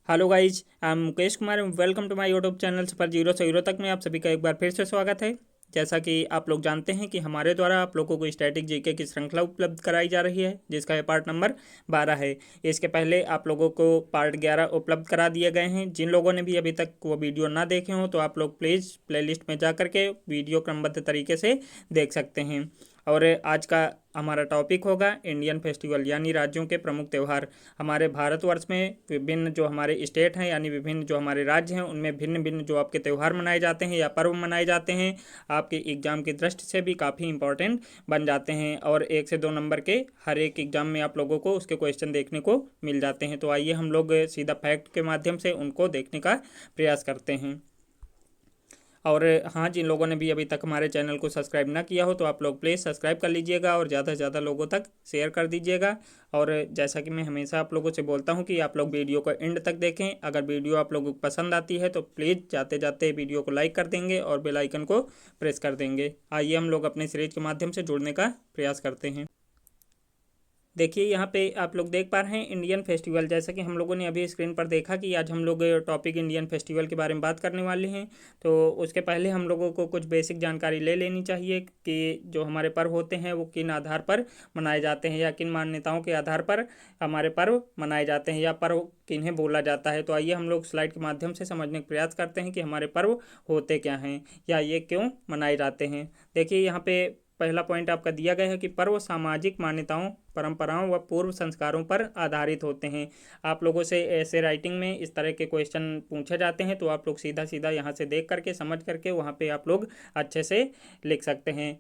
Hello guys, I am Mukesh Kumar. Welcome to my YouTube channel सफर zero से hero तक में आप सभी का एक बार फिर से स्वागत है। जैसा कि आप लोग जानते हैं कि हमारे द्वारा आप लोगों को स्टैटिक जीके की श्रृंखला उपलब्ध कराई जा रही है, जिसका ये पार्ट नंबर 12 है। इसके पहले आप लोगों को पार्ट 11 उपलब्ध करा दिए गए हैं। जिन लोगों ने भी अभी तक वो वीडियो ना देखे हों तो आप लोग प्लीज़ प्लेलिस्ट में जा करके वीडियो क्रमबद्ध तरीके से देख सकते हैं। और आज का हमारा टॉपिक होगा इंडियन फेस्टिवल, यानी राज्यों के प्रमुख त्यौहार। हमारे भारतवर्ष में विभिन्न जो हमारे स्टेट हैं, यानी विभिन्न जो हमारे राज्य हैं, उनमें भिन्न भिन्न जो आपके त्यौहार मनाए जाते हैं या पर्व मनाए जाते हैं, आपके एग्जाम की दृष्टि से भी काफ़ी इंपॉर्टेंट बन जाते हैं। और 1 से 2 नंबर के हर एक एग्जाम में आप लोगों को उसके क्वेश्चन देखने को मिल जाते हैं। तो आइए हम लोग सीधा फैक्ट के माध्यम से उनको देखने का प्रयास करते हैं। और हाँ, जिन लोगों ने भी अभी तक हमारे चैनल को सब्सक्राइब ना किया हो तो आप लोग प्लीज़ सब्सक्राइब कर लीजिएगा और ज़्यादा से ज़्यादा लोगों तक शेयर कर दीजिएगा। और जैसा कि मैं हमेशा आप लोगों से बोलता हूँ कि आप लोग वीडियो को एंड तक देखें। अगर वीडियो आप लोगों को पसंद आती है तो प्लीज़ जाते जाते वीडियो को लाइक कर देंगे और बेल आइकन को प्रेस कर देंगे। आइए हम लोग अपने सीरीज के माध्यम से जुड़ने का प्रयास करते हैं। देखिए, यहाँ पे आप लोग देख पा रहे हैं इंडियन फेस्टिवल। जैसा कि हम लोगों ने अभी स्क्रीन पर देखा कि आज हम लोग टॉपिक इंडियन फेस्टिवल के बारे में बात करने वाले हैं। तो उसके पहले हम लोगों को कुछ बेसिक जानकारी ले लेनी चाहिए कि जो हमारे पर्व होते हैं वो किन आधार पर मनाए जाते हैं या किन मान्यताओं के आधार पर हमारे पर्व मनाए जाते हैं या पर्व किन्हें बोला जाता है। तो आइए हम लोग स्लाइड के माध्यम से समझने का प्रयास करते हैं कि हमारे पर्व होते क्या हैं या ये क्यों मनाए जाते हैं। देखिए, यहाँ पे पहला पॉइंट आपका दिया गया है कि पर्व सामाजिक मान्यताओं, परंपराओं व पूर्व संस्कारों पर आधारित होते हैं। आप लोगों से ऐसे राइटिंग में इस तरह के क्वेश्चन पूछे जाते हैं तो आप लोग सीधा सीधा यहाँ से देख करके समझ करके वहाँ पे आप लोग अच्छे से लिख सकते हैं।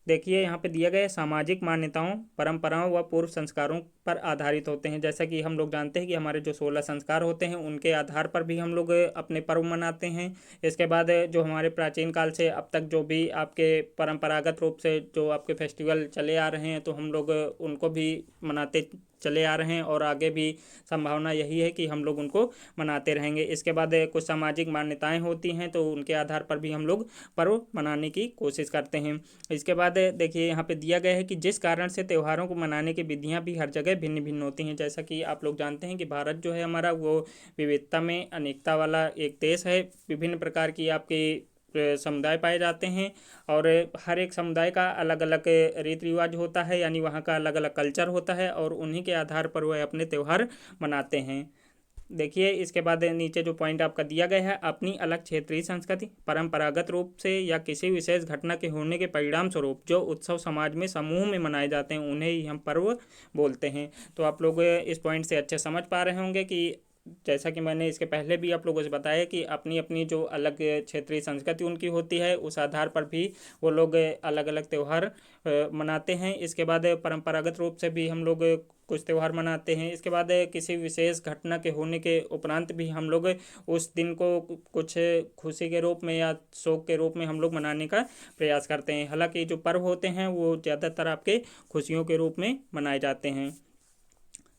देखिए, यहाँ पे दिया गया है सामाजिक मान्यताओं, परंपराओं व पूर्व संस्कारों पर आधारित होते हैं। जैसा कि हम लोग जानते हैं कि हमारे जो 16 संस्कार होते हैं उनके आधार पर भी हम लोग अपने पर्व मनाते हैं। इसके बाद जो हमारे प्राचीन काल से अब तक जो भी आपके परंपरागत रूप से जो आपके फेस्टिवल चले आ रहे हैं तो हम लोग उनको भी मनाते चले आ रहे हैं और आगे भी संभावना यही है कि हम लोग उनको मनाते रहेंगे। इसके बाद कुछ सामाजिक मान्यताएं होती हैं तो उनके आधार पर भी हम लोग पर्व मनाने की कोशिश करते हैं। इसके बाद देखिए, यहाँ पे दिया गया है कि जिस कारण से त्योहारों को मनाने की विधियाँ भी हर जगह भिन्न भिन्न होती हैं। जैसा कि आप लोग जानते हैं कि भारत जो है हमारा वो विविधता में अनेकता वाला एक देश है। विभिन्न प्रकार की आपके समुदाय पाए जाते हैं और हर एक समुदाय का अलग अलग रीति रिवाज होता है, यानी वहाँ का अलग अलग कल्चर होता है और उन्हीं के आधार पर वह अपने त्यौहार मनाते हैं। देखिए, इसके बाद नीचे जो पॉइंट आपका दिया गया है, अपनी अलग क्षेत्रीय संस्कृति, परंपरागत रूप से या किसी विशेष घटना के होने के परिणाम स्वरूप जो उत्सव समाज में समूह में मनाए जाते हैं उन्हें ही हम पर्व बोलते हैं। तो आप लोग इस पॉइंट से अच्छे समझ पा रहे होंगे कि जैसा कि मैंने इसके पहले भी आप लोगों से बताया कि अपनी अपनी जो अलग क्षेत्रीय संस्कृति उनकी होती है उस आधार पर भी वो लोग अलग अलग त्यौहार मनाते हैं। इसके बाद परंपरागत रूप से भी हम लोग कुछ त्यौहार मनाते हैं। इसके बाद किसी विशेष घटना के होने के उपरांत भी हम लोग उस दिन को कुछ खुशी के रूप में या शोक के रूप में हम लोग मनाने का प्रयास करते हैं। हालांकि जो पर्व होते हैं वो ज़्यादातर आपके खुशियों के रूप में मनाए जाते हैं।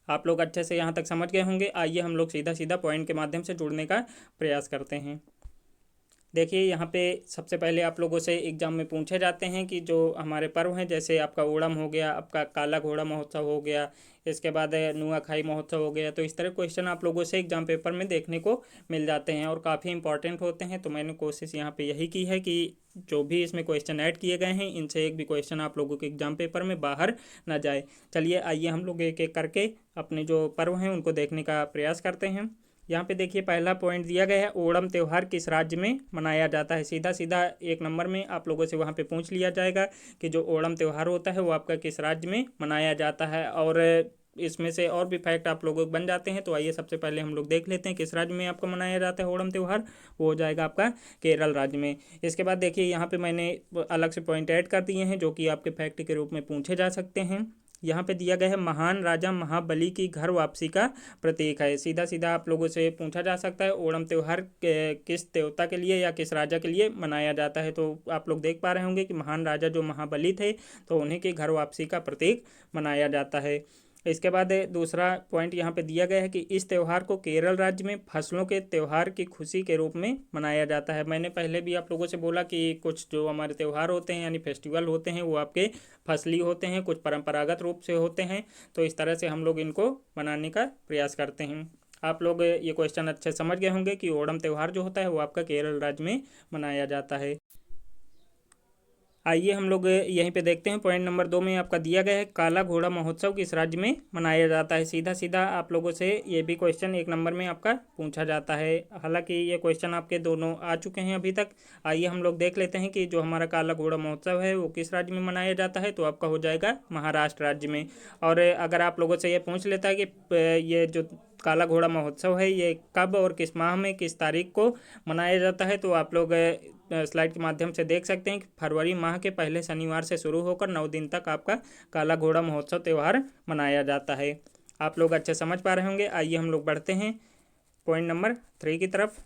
आप लोग अच्छे से यहाँ तक समझ गए होंगे। आइए हम लोग सीधा सीधा पॉइंट के माध्यम से जुड़ने का प्रयास करते हैं। देखिए, यहाँ पे सबसे पहले आप लोगों से एग्जाम में पूछे जाते हैं कि जो हमारे पर्व हैं, जैसे आपका ओणम हो गया, आपका काला घोड़ा महोत्सव हो गया, इसके बाद नुआखाई महोत्सव हो गया। तो इस तरह क्वेश्चन आप लोगों से एग्जाम पेपर में देखने को मिल जाते हैं और काफ़ी इंपॉर्टेंट होते हैं। तो मैंने कोशिश यहाँ पे यही की है कि जो भी इसमें क्वेश्चन ऐड किए गए हैं इनसे एक भी क्वेश्चन आप लोगों के एग्जाम पेपर में बाहर ना जाए। चलिए, आइए हम लोग एक एक करके अपने जो पर्व हैं उनको देखने का प्रयास करते हैं। यहाँ पे देखिए, पहला पॉइंट दिया गया है, ओणम त्यौहार किस राज्य में मनाया जाता है। सीधा सीधा 1 नंबर में आप लोगों से वहाँ पे पूछ लिया जाएगा कि जो ओणम त्यौहार होता है वो आपका किस राज्य में मनाया जाता है। और इसमें से और भी फैक्ट आप लोगों को बन जाते हैं। तो आइए सबसे पहले हम लोग देख लेते हैं किस राज्य में आपका मनाया जाता है ओणम त्यौहार। वो हो जाएगा आपका केरल राज्य में। इसके बाद देखिए, यहाँ पे मैंने अलग से पॉइंट ऐड कर दिए हैं जो कि आपके फैक्ट के रूप में पूछे जा सकते हैं। यहाँ पे दिया गया है, महान राजा महाबली की घर वापसी का प्रतीक है। सीधा सीधा आप लोगों से पूछा जा सकता है ओणम त्यौहार किस देवता के लिए या किस राजा के लिए मनाया जाता है। तो आप लोग देख पा रहे होंगे कि महान राजा जो महाबली थे तो उन्हीं की घर वापसी का प्रतीक मनाया जाता है। इसके बाद दूसरा पॉइंट यहाँ पे दिया गया है कि इस त्यौहार को केरल राज्य में फसलों के त्यौहार की खुशी के रूप में मनाया जाता है। मैंने पहले भी आप लोगों से बोला कि कुछ जो हमारे त्यौहार होते हैं यानी फेस्टिवल होते हैं वो आपके फसली होते हैं, कुछ परंपरागत रूप से होते हैं। तो इस तरह से हम लोग इनको मनाने का प्रयास करते हैं। आप लोग ये क्वेश्चन अच्छे समझ गए होंगे कि ओणम त्यौहार जो होता है वो आपका केरल राज्य में मनाया जाता है। आइए हम लोग यहीं पे देखते हैं। पॉइंट नंबर 2 में आपका दिया गया है काला घोड़ा महोत्सव किस राज्य में मनाया जाता है। सीधा सीधा आप लोगों से ये भी क्वेश्चन 1 नंबर में आपका पूछा जाता है। हालांकि ये क्वेश्चन आपके दोनों आ चुके हैं अभी तक। आइए हम लोग देख लेते हैं कि जो हमारा काला घोड़ा महोत्सव है वो किस राज्य में मनाया जाता है। तो आपका हो जाएगा महाराष्ट्र राज्य में। और अगर आप लोगों से ये पूछ लेता है कि ये जो काला घोड़ा महोत्सव है ये कब और किस माह में किस तारीख को मनाया जाता है, तो आप लोग स्लाइड के माध्यम से देख सकते हैं कि फरवरी माह के पहले शनिवार से शुरू होकर 9 दिन तक आपका काला घोड़ा महोत्सव त्यौहार मनाया जाता है। आप लोग अच्छे समझ पा रहे होंगे। आइए हम लोग बढ़ते हैं पॉइंट नंबर 3 की तरफ।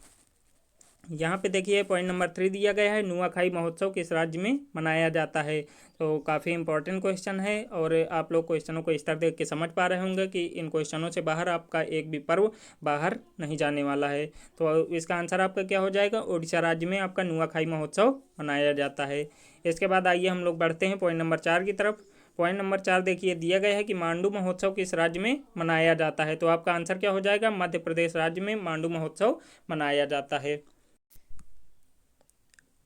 यहाँ पे देखिए पॉइंट नंबर 3 दिया गया है नुआखाई महोत्सव किस राज्य में मनाया जाता है। तो काफ़ी इंपॉर्टेंट क्वेश्चन है और आप लोग क्वेश्चनों को इस तरह देख के समझ पा रहे होंगे कि इन क्वेश्चनों से बाहर आपका एक भी पर्व बाहर नहीं जाने वाला है। तो इसका आंसर आपका क्या हो जाएगा, उड़ीसा राज्य में आपका नुआखाई महोत्सव मनाया जाता है। इसके बाद आइए हम लोग बढ़ते हैं पॉइंट नंबर 4 की तरफ। पॉइंट नंबर 4 देखिए दिया गया है कि मांडू महोत्सव किस राज्य में मनाया जाता है। तो आपका आंसर क्या हो जाएगा, मध्य प्रदेश राज्य में मांडू महोत्सव मनाया जाता है।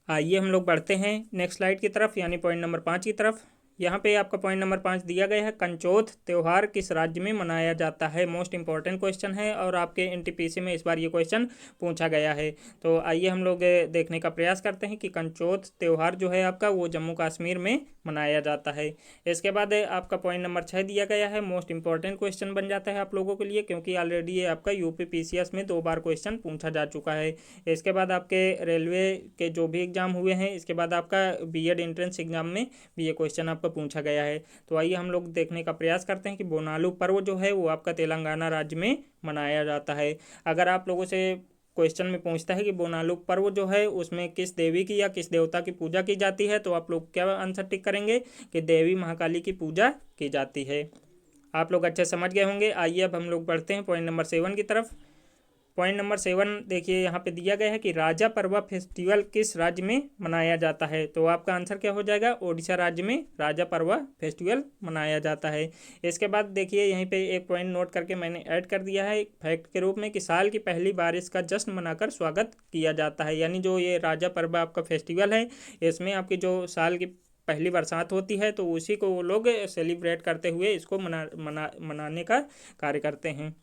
आइए हम लोग बढ़ते हैं नेक्स्ट स्लाइड की तरफ, यानी पॉइंट नंबर 5 की तरफ। यहाँ पे आपका पॉइंट नंबर 5 दिया गया है कंचोथ त्यौहार किस राज्य में मनाया जाता है। मोस्ट इंपॉर्टेंट क्वेश्चन है और आपके एनटीपीसी में इस बार ये क्वेश्चन पूछा गया है। तो आइए हम लोग देखने का प्रयास करते हैं कि कंचोथ त्यौहार जो है आपका वो जम्मू कश्मीर में मनाया जाता है। इसके बाद आपका पॉइंट नंबर 6 दिया गया है। मोस्ट इंपॉर्टेंट क्वेश्चन बन जाता है आप लोगों के लिए, क्योंकि ऑलरेडी ये आपका यूपी पीसीएस में 2 बार क्वेश्चन पूछा जा चुका है। इसके बाद आपके रेलवे के जो भी एग्जाम हुए हैं, इसके बाद आपका बीएड एंट्रेंस एग्जाम में भी ये क्वेश्चन आपका पूछा गया है। तो आइए हम लोग देखने का प्रयास करते हैं कि बोनालू पर्व जो है वो आपका तेलंगाना राज्य में मनाया जाता है। अगर आप लोगों से क्वेश्चन में पूछता है कि बोनालू पर्व जो है उसमें किस देवी की या किस देवता की पूजा की जाती है, तो आप लोग क्या आंसर टिक करेंगे कि देवी महाकाली की पूजा की जाती है। आप लोग अच्छे समझ गए होंगे। आइए अब हम लोग बढ़ते हैं पॉइंट नंबर 7 की तरफ। पॉइंट नंबर 7 देखिए यहाँ पे दिया गया है कि राजा परवा फेस्टिवल किस राज्य में मनाया जाता है। तो आपका आंसर क्या हो जाएगा, ओडिशा राज्य में राजा परवा फेस्टिवल मनाया जाता है। इसके बाद देखिए यहीं पे एक पॉइंट नोट करके मैंने ऐड कर दिया है फैक्ट के रूप में कि साल की पहली बारिश का जश्न मनाकर स्वागत किया जाता है। यानी जो ये राजा परवा आपका फेस्टिवल है इसमें आपकी जो साल की पहली बरसात होती है तो उसी को वो लोग सेलिब्रेट करते हुए इसको मनाने का कार्य करते हैं।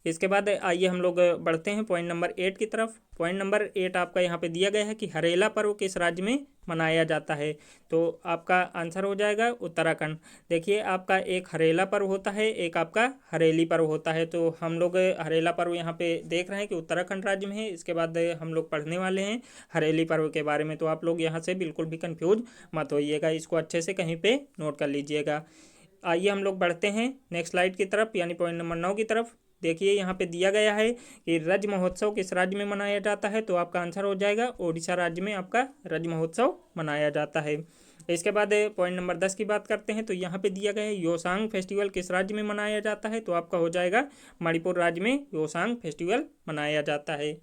इसके बाद आइए हम लोग बढ़ते हैं पॉइंट नंबर 8 की तरफ। पॉइंट नंबर 8 आपका यहाँ पे दिया गया है कि हरेला पर्व किस राज्य में मनाया जाता है। तो आपका आंसर हो जाएगा उत्तराखंड। देखिए आपका एक हरेला पर्व होता है, एक आपका हरेली पर्व होता है। तो हम लोग हरेला पर्व यहाँ पे देख रहे हैं कि उत्तराखंड राज्य में है। इसके बाद हम लोग पढ़ने वाले हैं हरेली पर्व के बारे में। तो आप लोग यहाँ से बिल्कुल भी कन्फ्यूज मत होइएगा, इसको अच्छे से कहीं पर नोट कर लीजिएगा। आइए हम लोग बढ़ते हैं नेक्स्ट स्लाइड की तरफ, यानी पॉइंट नंबर 9 की तरफ। देखिए यहाँ पे दिया गया है कि रज महोत्सव किस राज्य में मनाया जाता है। तो आपका आंसर हो जाएगा ओडिशा राज्य में आपका रज महोत्सव मनाया जाता है। इसके बाद पॉइंट नंबर 10 की बात करते हैं। तो यहाँ पे दिया गया है योसांग फेस्टिवल किस राज्य में मनाया जाता है। तो आपका हो जाएगा मणिपुर राज्य में योसांग फेस्टिवल मनाया जाता है।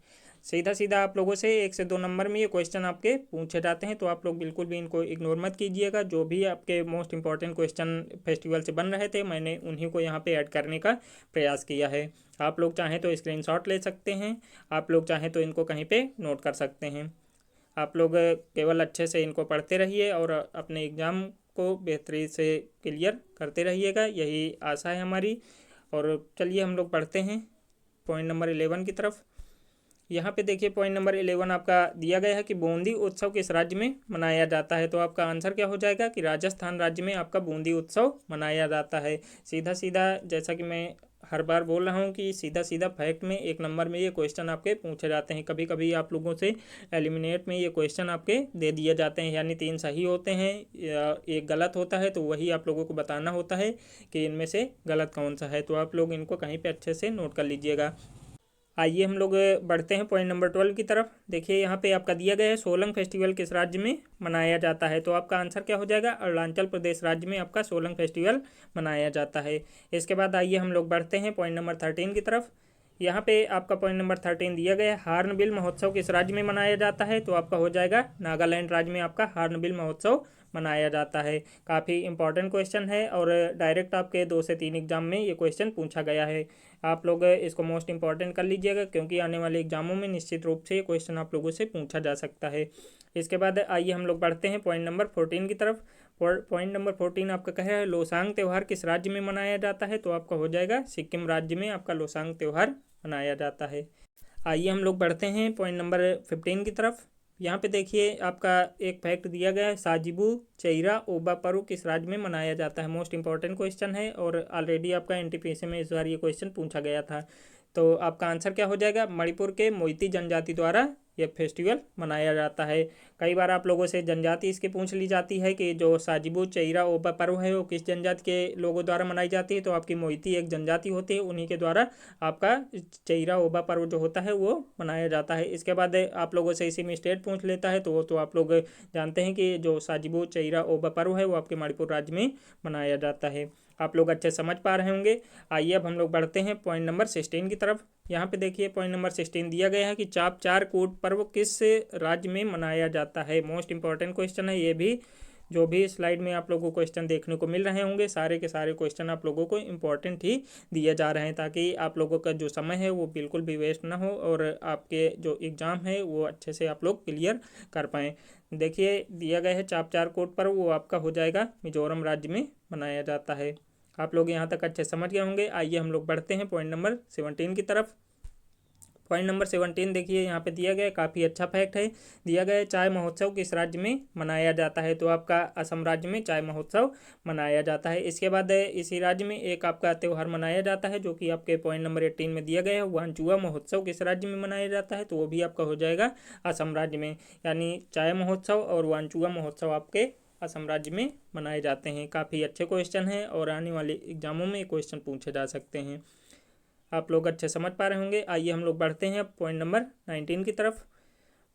सीधा सीधा आप लोगों से 1 से 2 नंबर में ये क्वेश्चन आपके पूछे जाते हैं, तो आप लोग बिल्कुल भी इनको इग्नोर मत कीजिएगा। जो भी आपके मोस्ट इंपॉर्टेंट क्वेश्चन फेस्टिवल से बन रहे थे मैंने उन्हीं को यहाँ पे ऐड करने का प्रयास किया है। आप लोग चाहें तो स्क्रीनशॉट ले सकते हैं, आप लोग चाहें तो इनको कहीं पे नोट कर सकते हैं। आप लोग केवल अच्छे से इनको पढ़ते रहिए और अपने एग्ज़ाम को बेहतरी से क्लियर करते रहिएगा, यही आशा है हमारी। और चलिए हम लोग पढ़ते हैं पॉइंट नंबर 11 की तरफ। यहाँ पे देखिए पॉइंट नंबर 11 आपका दिया गया है कि बूंदी उत्सव किस राज्य में मनाया जाता है। तो आपका आंसर क्या हो जाएगा कि राजस्थान राज्य में आपका बूंदी उत्सव मनाया जाता है। सीधा सीधा जैसा कि मैं हर बार बोल रहा हूँ कि सीधा सीधा फैक्ट में 1 नंबर में ये क्वेश्चन आपके पूछे जाते हैं। कभी कभी आप लोगों से एलिमिनेट में ये क्वेश्चन आपके दे दिए जाते हैं, यानी 3 सही होते हैं या 1 गलत होता है, तो वही आप लोगों को बताना होता है कि इनमें से गलत कौन सा है। तो आप लोग इनको कहीं पर अच्छे से नोट कर लीजिएगा। आइए हम लोग बढ़ते हैं पॉइंट नंबर 12 की तरफ। देखिए यहाँ पे आपका दिया गया है सोलंग फेस्टिवल किस राज्य में मनाया जाता है। तो आपका आंसर क्या हो जाएगा, अरुणाचल प्रदेश राज्य में आपका सोलंग फेस्टिवल मनाया जाता है। इसके बाद आइए हम लोग बढ़ते हैं पॉइंट नंबर 13 की तरफ। यहाँ पे आपका पॉइंट नंबर 13 दिया गया है हार्नबिल महोत्सव किस राज्य में मनाया जाता है। तो आपका हो जाएगा नागालैंड राज्य में आपका हार्नबिल महोत्सव मनाया जाता है। काफ़ी इंपॉर्टेंट क्वेश्चन है और डायरेक्ट आपके 2 से 3 एग्जाम में ये क्वेश्चन पूछा गया है। आप लोग इसको मोस्ट इंपॉर्टेंट कर लीजिएगा, क्योंकि आने वाले एग्जामों में निश्चित रूप से ये क्वेश्चन आप लोगों से पूछा जा सकता है। इसके बाद आइए हम लोग बढ़ते हैं पॉइंट नंबर 14 की तरफ। पॉइंट नंबर 14 आपका कह रहा है लोसांग त्यौहार किस राज्य में मनाया जाता है, तो आपका हो जाएगा सिक्किम राज्य में आपका लोसांग त्यौहार मनाया जाता है। आइए हम लोग बढ़ते हैं पॉइंट नंबर 15 की तरफ। यहाँ पे देखिए आपका एक फैक्ट दिया गया है, साजिबू चेइरा ओबा पर्व किस राज्य में मनाया जाता है। मोस्ट इंपॉर्टेंट क्वेश्चन है और ऑलरेडी आपका एनटीपीसी में इस बार ये क्वेश्चन पूछा गया था। तो आपका आंसर क्या हो जाएगा, मणिपुर के मोइती जनजाति द्वारा यह फेस्टिवल मनाया जाता है। कई बार आप लोगों से जनजाति इसकी पूछ ली जाती है कि जो साजिबू चेइरा ओबा पर्व है वो किस जनजाति के लोगों द्वारा मनाई जाती है, तो आपकी मोइती एक जनजाति होती है, उन्हीं के द्वारा आपका चेइरा ओबा पर्व जो होता है वो मनाया जाता है। इसके बाद आप लोगों से इसी में स्टेट पूछ लेता है, तो वो तो आप लोग जानते हैं कि जो साजिबू चेइरा ओबा पर्व है वो आपके मणिपुर राज्य में मनाया जाता है। आप लोग अच्छे समझ पा रहे होंगे। आइए अब हम लोग बढ़ते हैं पॉइंट नंबर 16 की तरफ। यहाँ पे देखिए पॉइंट नंबर 16 दिया गया है कि चाप चार कूट पर्व किस राज्य में मनाया जाता है। मोस्ट इंपॉर्टेंट क्वेश्चन है ये भी। जो भी स्लाइड में आप लोगों को क्वेश्चन देखने को मिल रहे होंगे, सारे के सारे क्वेश्चन आप लोगों को इंपॉर्टेंट ही दिए जा रहे हैं, ताकि आप लोगों का जो समय है वो बिल्कुल भी वेस्ट ना हो और आपके जो एग्ज़ाम है वो अच्छे से आप लोग क्लियर कर पाएँ। देखिए दिया गया है चाप चार कोट पर्व, वो आपका हो जाएगा मिजोरम राज्य में मनाया जाता है। आप लोग यहाँ तक अच्छे समझ गए होंगे। आइए हम लोग बढ़ते हैं पॉइंट नंबर 17 की तरफ। पॉइंट नंबर 17 देखिए यहाँ पे दिया गया है, काफ़ी अच्छा फैक्ट है। दिया गया है चाय महोत्सव किस राज्य में मनाया जाता है, तो आपका असम राज्य में चाय महोत्सव मनाया जाता है। इसके बाद इसी राज्य में एक आपका त्यौहार मनाया जाता है जो कि आपके पॉइंट नंबर 18 में दिया गया है, वांचुआ महोत्सव किस राज्य में मनाया जाता है, तो वो भी आपका हो जाएगा असम राज्य में। यानी चाय महोत्सव और वांचुआ महोत्सव आपके असम राज्य में मनाए जाते हैं। काफ़ी अच्छे क्वेश्चन हैं और आने वाले एग्जामों में क्वेश्चन पूछे जा सकते हैं। आप लोग अच्छे समझ पा रहे होंगे। आइए हम लोग बढ़ते हैं पॉइंट नंबर 19 की तरफ।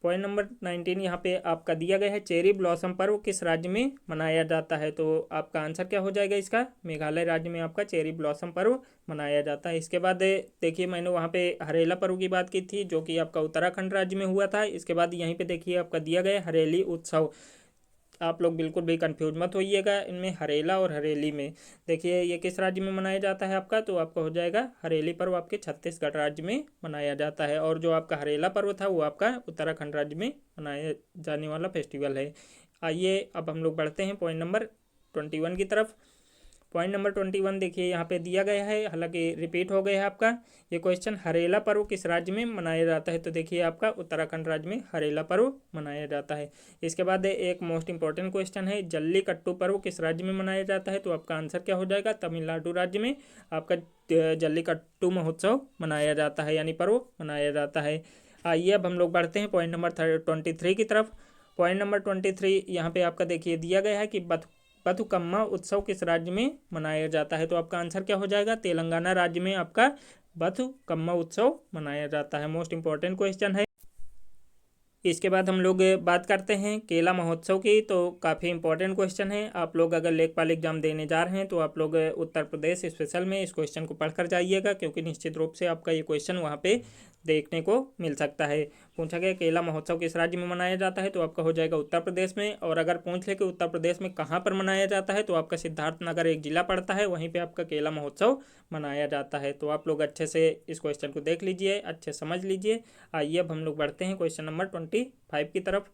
पॉइंट नंबर 19 यहाँ पे आपका दिया गया है चेरी ब्लॉसम पर्व किस राज्य में मनाया जाता है, तो आपका आंसर क्या हो जाएगा इसका, मेघालय राज्य में आपका चेरी ब्लॉसम पर्व मनाया जाता है। इसके बाद देखिए मैंने वहाँ पे हरेला पर्व की बात की थी जो कि आपका उत्तराखंड राज्य में हुआ था। इसके बाद यहीं पे देखिए आपका दिया गया हरेली उत्सव। आप लोग बिल्कुल भी कंफ्यूज मत होइएगा इनमें हरेला और हरेली में। देखिए ये किस राज्य में मनाया जाता है आपका, तो आपका हो जाएगा हरेली पर्व आपके छत्तीसगढ़ राज्य में मनाया जाता है, और जो आपका हरेला पर्व था वो आपका उत्तराखंड राज्य में मनाया जाने वाला फेस्टिवल है। आइए अब हम लोग बढ़ते हैं पॉइंट नंबर 21 की तरफ। पॉइंट नंबर 21 देखिए यहाँ पे दिया गया है, हालांकि रिपीट हो गया है आपका ये क्वेश्चन, हरेला पर्व किस राज्य में मनाया जाता है, तो देखिए आपका उत्तराखंड राज्य में हरेला पर्व मनाया जाता है। इसके बाद एक मोस्ट इंपॉर्टेंट क्वेश्चन है, जल्लीकट्टू पर्व किस राज्य में मनाया जाता है, तो आपका आंसर क्या हो जाएगा, तमिलनाडु राज्य में आपका जल्लीकट्टू महोत्सव मनाया जाता है, यानी पर्व मनाया जाता है। आइए अब हम लोग बढ़ते हैं पॉइंट नंबर 23 की तरफ। पॉइंट नंबर 23 यहाँ पे आपका देखिए दिया गया है कि बथुकम्मा उत्सव किस राज्य में मनाया जाता है, तो आपका आंसर क्या हो जाएगा, तेलंगाना राज्य में आपका बथुकम्मा उत्सव मनाया जाता है। मोस्ट इंपॉर्टेंट क्वेश्चन है। इसके बाद हम लोग बात करते हैं केला महोत्सव की, तो काफ़ी इंपॉर्टेंट क्वेश्चन है। आप लोग अगर लेखपाल एग्जाम देने जा रहे हैं तो आप लोग उत्तर प्रदेश स्पेशल में इस क्वेश्चन को पढ़कर जाइएगा, क्योंकि निश्चित रूप से आपका ये क्वेश्चन वहाँ पे देखने को मिल सकता है। पूछा गया केला महोत्सव किस राज्य में मनाया जाता है, तो आपका हो जाएगा उत्तर प्रदेश में। और अगर पूछ ले कि उत्तर प्रदेश में कहाँ पर मनाया जाता है, तो आपका सिद्धार्थनगर एक जिला पड़ता है, वहीं पे आपका केला महोत्सव मनाया जाता है। तो आप लोग अच्छे से इस क्वेश्चन को देख लीजिए, अच्छे समझ लीजिए। आइए अब हम लोग बढ़ते हैं क्वेश्चन नंबर 25 की तरफ।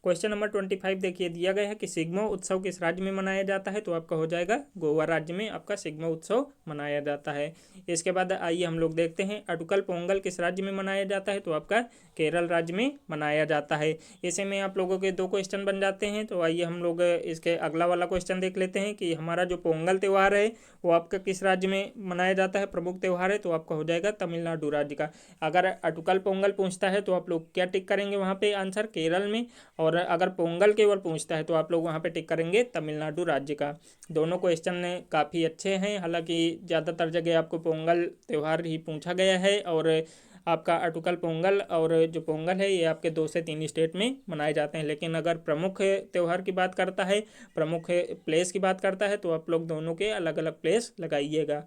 क्वेश्चन नंबर 25 देखिए दिया गया है कि सिग्मो उत्सव किस राज्य में मनाया जाता है, तो आपका हो जाएगा गोवा राज्य में आपका सिग्मो उत्सव मनाया जाता है। इसके बाद आइए हम लोग देखते हैं अटुकल पोंगल किस राज्य में मनाया जाता है, तो आपका केरल राज्य में मनाया जाता है। इसे में आप लोगों के 2 क्वेश्चन बन जाते हैं। तो आइए हम लोग इसके अगला वाला क्वेश्चन देख लेते हैं कि हमारा जो पोंगल त्यौहार है वो आपका किस राज्य में मनाया जाता है, प्रमुख त्यौहार है, तो आपका हो जाएगा तमिलनाडु राज्य का। अगर अटुकल पोंगल पूछता है तो आप लोग क्या टिक करेंगे वहाँ पे आंसर, केरल में, और अगर पोंगल केवल पूछता है तो आप लोग वहाँ पे टिक करेंगे तमिलनाडु राज्य का। दोनों क्वेश्चन काफ़ी अच्छे हैं, हालांकि ज़्यादातर जगह आपको पोंगल त्यौहार ही पूछा गया है, और आपका अटुकल पोंगल और जो पोंगल है ये आपके 2 से 3 स्टेट में मनाए जाते हैं। लेकिन अगर प्रमुख त्यौहार की बात करता है, प्रमुख प्लेस की बात करता है, तो आप लोग दोनों के अलग अलग प्लेस लगाइएगा।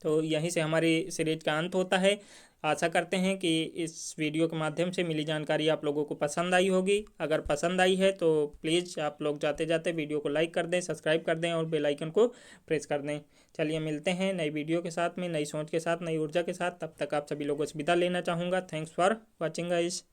तो यहीं से हमारी सीरीज का अंत होता है। आशा करते हैं कि इस वीडियो के माध्यम से मिली जानकारी आप लोगों को पसंद आई होगी। अगर पसंद आई है तो प्लीज़ आप लोग जाते जाते वीडियो को लाइक कर दें, सब्सक्राइब कर दें और बेल आइकन को प्रेस कर दें। चलिए मिलते हैं नई वीडियो के साथ में, नई सोच के साथ, नई ऊर्जा के साथ। तब तक आप सभी लोगों से विदा लेना चाहूँगा। Thanks for watching guys.